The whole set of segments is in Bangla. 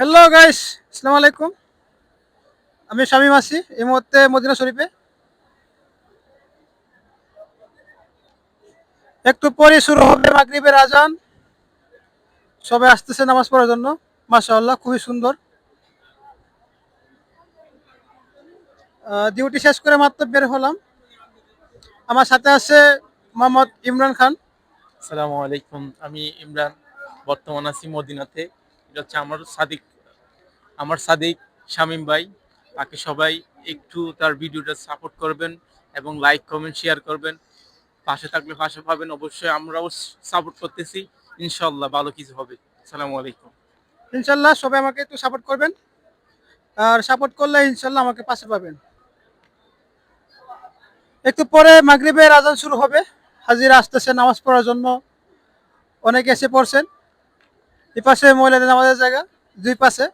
হ্যালো গাইস, আসসালামু আলাইকুম। আমি শামীম আছি এই মুহূর্তে মদিনা শরীফে। একটু পরে শুরু হবে মাগরিবের আজান। সবাই আসতেছে নামাজ পড়ার জন্য। মাশাআল্লাহ, খুবই সুন্দর। ডিউটি শেষ করে মাত্র বের হলাম। আমার সাথে আছে মোহাম্মদ ইমরান খান। আসসালামু আলাইকুম। আমি ইমরান, বর্তমান আছি মদিনাতে। এটা হচ্ছে আমার সাদিক শামীম ভাই। তাকে সবাই একটু তার ভিডিওটা সাপোর্ট করবেন এবং লাইক কমেন্ট শেয়ার করবেন। পাশে থাকলে পাশে পাবেন, অবশ্যই আমরাও সাপোর্ট করতেছি। ইনশাল্লাহ ভালো কিছু হবে। আসসালামু আলাইকুম। ইনশাল্লাহ সবাই আমাকে একটু সাপোর্ট করবেন, আর সাপোর্ট করলে ইনশাল্লাহ আমাকে পাশে পাবেন। একটু পরে মাগরিবের আজান শুরু হবে। হাজিরা আসতেছে নামাজ পড়ার জন্য। অনেকে এসে পড়ছেন। এই পাশে মহিলাদের নামাজের জায়গা, দুই পাশে।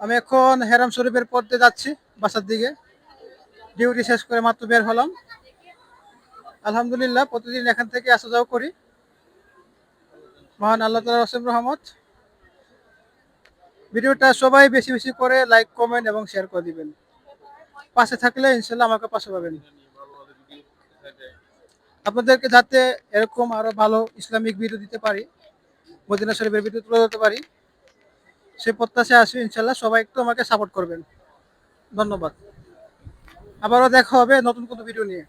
আমি এখন হেরাম শরীফের পথে যাচ্ছি বাসার দিকে। ডিউটি শেষ করে মাত্র বের হলাম। আলহামদুলিল্লাহ, প্রতিদিন এখান থেকে আসা যাওয়া করি। মহান আল্লাহ তাআলার অসীম রহমত। ভিডিওটা সবাই বেশি বেশি করে লাইক কমেন্ট এবং শেয়ার করে দিবেন। পাশে থাকলে ইনশাল্লাহ আমাকে পাশে পাবেন। আপনাদেরকে যাতে এরকম আরো ভালো ইসলামিক ভিডিও দিতে পারি, মদিনা শরীফের ভিডিও তুলে ধরতে পারি, সেই প্রত্যাশায় আসি। ইনশাল্লাহ সবাই একটু আমাকে সাপোর্ট করবেন। ধন্যবাদ। আবারও দেখা হবে নতুন কোনো ভিডিও নিয়ে।